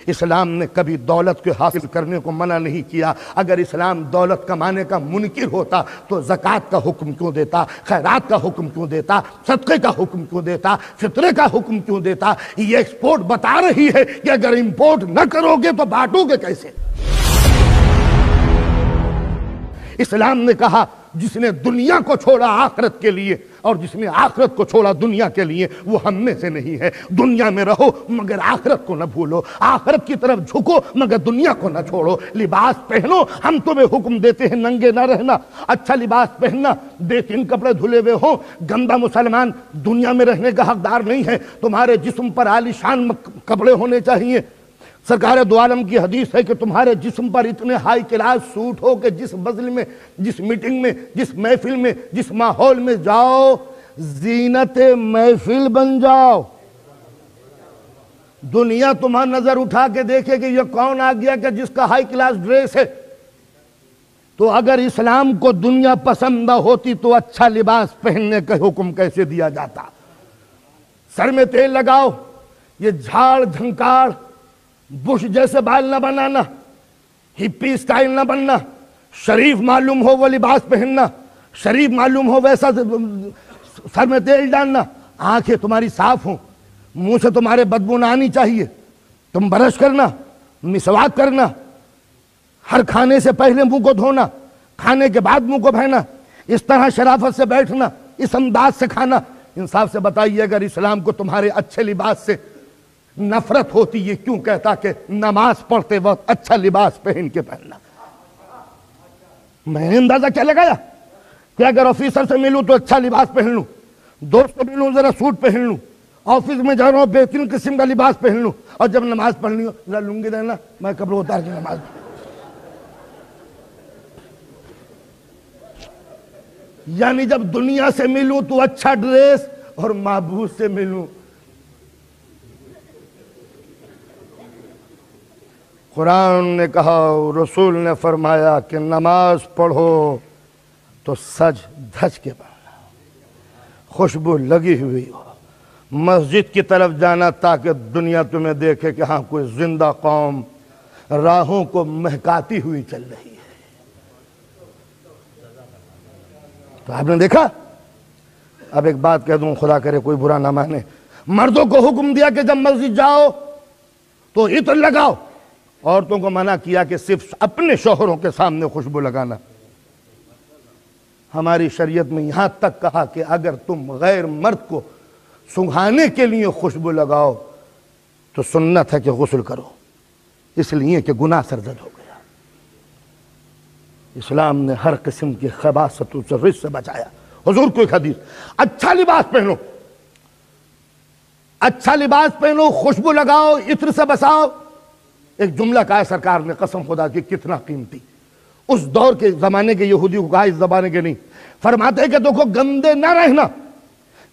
اسلام نے کبھی دولت کو حاصل کرنے کو منع نہیں کیا۔ اگر اسلام دولت کمانے کا منکر ہوتا تو زکوٰۃ کا حکم کیوں دیتا، خیرات کا حکم کیوں دیتا، صدقے کا حکم کیوں دیتا، فطرے کا حکم کیوں دیتا؟ یہ ایکسپورٹ بتا رہی ہے کہ اگر امپورٹ نہ کرو گے تو بانٹو گے کیسے؟ اسلام نے کہا جس نے دنیا کو چھوڑا آخرت کے لیے اور جس نے آخرت کو چھوڑا دنیا کے لیے وہ ہم میں سے نہیں ہے۔ دنیا میں رہو مگر آخرت کو نہ بھولو، آخرت کی طرف جھکو مگر دنیا کو نہ چھوڑو۔ لباس پہنو، ہم تمہیں حکم دیتے ہیں ننگے نہ رہنا، اچھا لباس پہننا، بے تین کپڑے دھلے ہوئے ہوں۔ گندا مسلمان دنیا میں رہنے کا حقدار نہیں ہے، تمہارے جسم پر عالیشان کپڑے ہونے چاہیے۔ سرکار دو عالم کی حدیث ہے کہ تمہارے جسم پر اتنے ہائی کلاس سوٹ ہو کہ جس بزل میں، جس میٹنگ میں، جس محفل میں، جس ماحول میں جاؤ زینت محفل بن جاؤ۔ دنیا تمہارا نظر اٹھا کے دیکھے کہ یہ کون آ گیا کہ جس کا ہائی کلاس ڈریس ہے۔ تو اگر اسلام کو دنیا پسند نہ ہوتی تو اچھا لباس پہننے کا حکم کیسے دیا جاتا؟ سر میں تیل لگاؤ، یہ جھاڑ جھنکاڑ بش جیسے بال نہ بنانا، ہپی سٹائل نہ بننا، شریف معلوم ہو وہ لباس پہننا، شریف معلوم ہو ویسا سر میں تیل ڈالنا، آنکھیں تمہاری صاف ہوں، منہ سے تمہارے بدبو نہ آنی چاہیے، تم برش کرنا، مسواک کرنا، ہر کھانے سے پہلے منہ کو دھونا، کھانے کے بعد منہ کو دھونا، اس طرح شرافت سے بیٹھنا، اس انداز سے کھانا۔ انصاف سے بتائیے اگر اسلام کو تمہارے اچھے لباس سے نفرت ہوتی یہ کیوں کہتا کہ نماز پڑھتے وقت اچھا لباس پہن کے پہننا؟ میں نے اندازہ کیا لگایا کہ اگر آفیسر سے ملوں تو اچھا لباس پہن لوں، دوست سے ملوں ذرا سوٹ پہن لوں، آفس میں جا رہا ہوں بہترین قسم کا لباس پہن لوں، اور جب نماز پڑھنی ہو ذرا لنگی دینا میں کپڑے اتار کے نماز یعنی جب دنیا سے ملوں تو اچھا ڈریس اور محبوب سے ملوں۔ قرآن نے کہا، رسول نے فرمایا کہ نماز پڑھو تو سج دھج کے پڑھنا، خوشبو لگی ہوئی ہو، مسجد کی طرف جانا تاکہ دنیا تمہیں دیکھے کہ ہاں کوئی زندہ قوم راہوں کو مہکاتی ہوئی چل رہی ہے۔ تو آپ نے دیکھا۔ اب ایک بات کہہ دوں، خدا کرے کوئی برا نہ مانے، مردوں کو حکم دیا کہ جب مسجد جاؤ تو عطر لگاؤ، عورتوں کو منع کیا کہ صرف اپنے شوہروں کے سامنے خوشبو لگانا۔ ہماری شریعت میں یہاں تک کہا کہ اگر تم غیر مرد کو سنگھانے کے لیے خوشبو لگاؤ تو سنت ہے کہ غسل کرو، اس لیے کہ گناہ سرزد ہو گیا۔ اسلام نے ہر قسم کی خباثت و رجس سے بچایا۔ حضور کو ایک حدیث، اچھا لباس پہنو، اچھا لباس پہنو، خوشبو لگاؤ، عطر سے بساؤ۔ ایک جملہ کہا ہے سرکار نے، قسم خدا کی کتنا قیمتی، اس دور کے زمانے کے یہودیوں کو کہا، اس زمانے کے نہیں، فرماتے ہیں کہ دیکھو گندے نہ رہنا،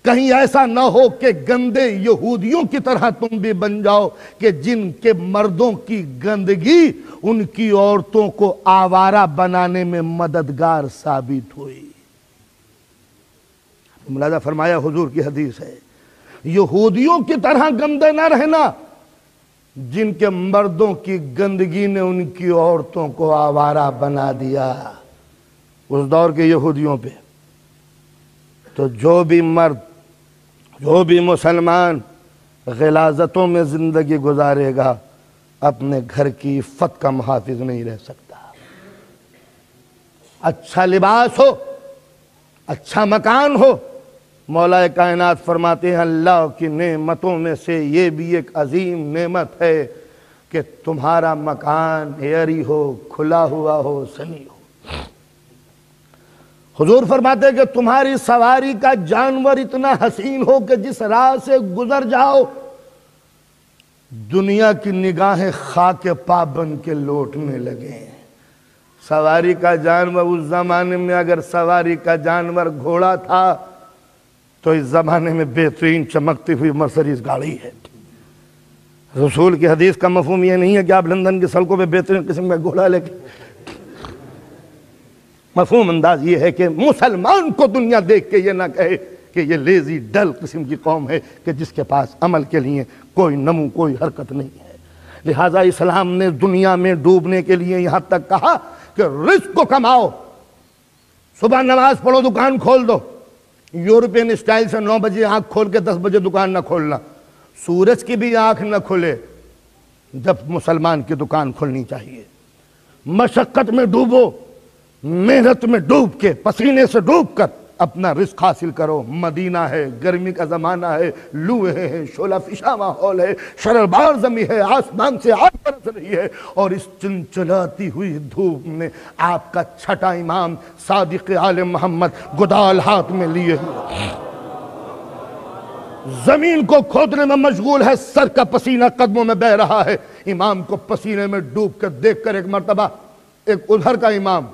کہیں ایسا نہ ہو کہ گندے یہودیوں کی طرح تم بھی بن جاؤ کہ جن کے مردوں کی گندگی ان کی عورتوں کو آوارہ بنانے میں مددگار ثابت ہوئی۔ ملاحظہ فرمایا، حضور کی حدیث ہے، یہودیوں کی طرح گندے نہ رہنا جن کے مردوں کی گندگی نے ان کی عورتوں کو آوارہ بنا دیا۔ اس دور کے یہودیوں پہ تو جو بھی مرد، جو بھی مسلمان غلاظتوں میں زندگی گزارے گا اپنے گھر کی عفت کا محافظ نہیں رہ سکتا۔ اچھا لباس ہو، اچھا مکان ہو، مولا کائنات فرماتے ہیں اللہ کی نعمتوں میں سے یہ بھی ایک عظیم نعمت ہے کہ تمہارا مکان ایئری ہو، کھلا ہوا ہو، سنی ہو۔ حضور فرماتے ہیں کہ تمہاری سواری کا جانور اتنا حسین ہو کہ جس راہ سے گزر جاؤ دنیا کی نگاہیں خاک پا بن کے لوٹنے لگے۔ سواری کا جانور، اس زمانے میں اگر سواری کا جانور گھوڑا تھا تو اس زمانے میں بہترین چمکتی ہوئی مرسڈیز گاڑی ہے۔ رسول کی حدیث کا مفہوم یہ نہیں ہے کہ آپ لندن کی سڑکوں پہ بہترین قسم کا گھوڑا لے کے، مفہوم انداز یہ ہے کہ مسلمان کو دنیا دیکھ کے یہ نہ کہے کہ یہ لیزی ڈل قسم کی قوم ہے کہ جس کے پاس عمل کے لیے کوئی نمو، کوئی حرکت نہیں ہے۔ لہٰذا اسلام نے دنیا میں ڈوبنے کے لیے یہاں تک کہا کہ رزق کو کماؤ، صبح نماز پڑھو دکان کھول دو، یورپین اسٹائل سے 9 بجے آنکھ کھول کے 10 بجے دکان نہ کھولنا، سورج کی بھی آنکھ نہ کھلے جب مسلمان کی دکان کھلنی چاہیے۔ مشقت میں ڈوبو، محنت میں ڈوب کے، پسینے سے ڈوب کر اپنا رزق حاصل کرو۔ مدینہ ہے، گرمی کا زمانہ ہے، لوہے ہیں، شعلہ فشاں ماحول ہے، شرربار زمین ہے، آسمان سے آگ برس رہی ہے، اور اس چلچلاتی ہوئی دھوپ میں آپ کا چھٹا امام صادق آل محمد گدال ہاتھ میں لیے زمین کو کھودنے میں مشغول ہے، سر کا پسینہ قدموں میں بہہ رہا ہے۔ امام کو پسینے میں ڈوب کر دیکھ کر ایک مرتبہ ایک ادھر کا امام،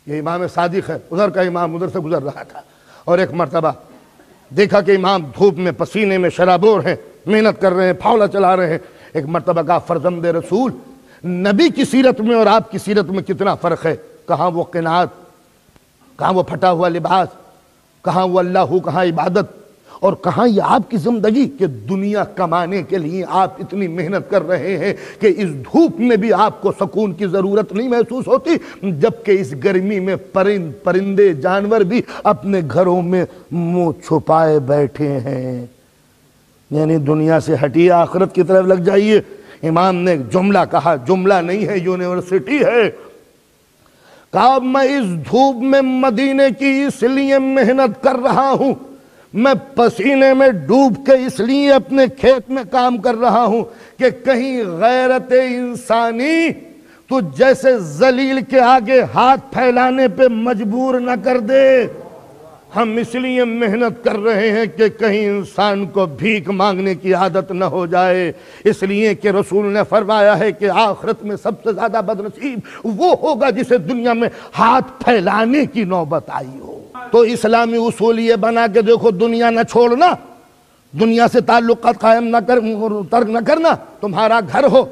یہ امام صادق ہے، ادھر کا امام ادھر سے گزر رہا تھا، اور ایک مرتبہ دیکھا کہ امام دھوپ میں پسینے میں شرابور ہیں، محنت کر رہے ہیں، پھاوڑا چلا رہے ہیں۔ ایک مرتبہ کہا فرزند رسول، نبی کی سیرت میں اور آپ کی سیرت میں کتنا فرق ہے؟ کہاں وہ قناعت، کہاں وہ پھٹا ہوا لباس، کہاں وہ اللہ، کہاں عبادت، اور کہاں یہ آپ کی زندگی کہ دنیا کمانے کے لیے آپ اتنی محنت کر رہے ہیں کہ اس دھوپ میں بھی آپ کو سکون کی ضرورت نہیں محسوس ہوتی، جبکہ اس گرمی میں پرندے جانور بھی اپنے گھروں میں منہ چھپائے بیٹھے ہیں۔ یعنی دنیا سے ہٹیے، آخرت کی طرف لگ جائیے۔ امام نے ایک جملہ کہا، جملہ نہیں ہے، یونیورسٹی ہے، کہا میں اس دھوپ میں مدینے کی اس لیے محنت کر رہا ہوں، میں پسینے میں ڈوب کے اس لیے اپنے کھیت میں کام کر رہا ہوں کہ کہیں غیرت انسانی تو جیسے ذلیل کے آگے ہاتھ پھیلانے پہ مجبور نہ کر دے۔ ہم اس لیے محنت کر رہے ہیں کہ کہیں انسان کو بھیک مانگنے کی عادت نہ ہو جائے، اس لیے کہ رسول نے فرمایا ہے کہ آخرت میں سب سے زیادہ بدنصیب وہ ہوگا جسے دنیا میں ہاتھ پھیلانے کی نوبت آئی ہو۔ تو اسلامی اصول یہ بنا کے دیکھو، دنیا نہ چھوڑنا، دنیا سے تعلقات قائم نہ ترک نہ کرنا، تمہارا گھر ہو،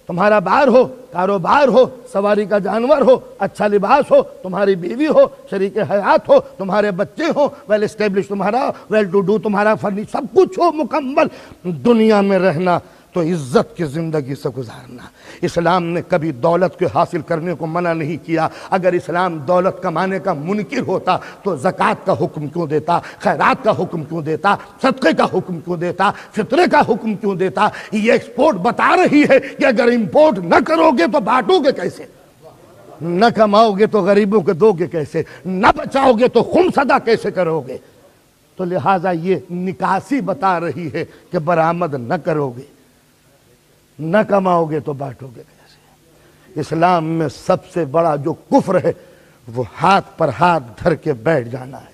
تمہارا بار ہو، کاروبار ہو، سواری کا جانور ہو، اچھا لباس ہو، تمہاری بیوی ہو، شریک حیات ہو، تمہارے بچے ہو، ویل اسٹیبلش تمہارا، ویل ٹو ڈو تمہارا فرنیچر، سب کچھ ہو مکمل، دنیا میں رہنا تو عزت کی زندگی سے گزارنا۔ اسلام نے کبھی دولت کو حاصل کرنے کو منع نہیں کیا۔ اگر اسلام دولت کمانے کا منکر ہوتا تو زکوٰۃ کا حکم کیوں دیتا، خیرات کا حکم کیوں دیتا، صدقے کا حکم کیوں دیتا، فطرے کا حکم کیوں دیتا؟ یہ ایکسپورٹ بتا رہی ہے کہ اگر امپورٹ نہ کرو گے تو بانٹو گے کیسے، نہ کماؤ گے تو غریبوں کو دو گے کیسے، نہ بچاؤ گے تو خمس ادا کیسے کرو گے؟ تو لہٰذا یہ نکاسی بتا رہی ہے کہ برآمد نہ کرو گے، نہ کماؤ گے تو بانٹو گے کیسے۔ اسلام میں سب سے بڑا جو کفر ہے وہ ہاتھ پر ہاتھ دھر کے بیٹھ جانا ہے۔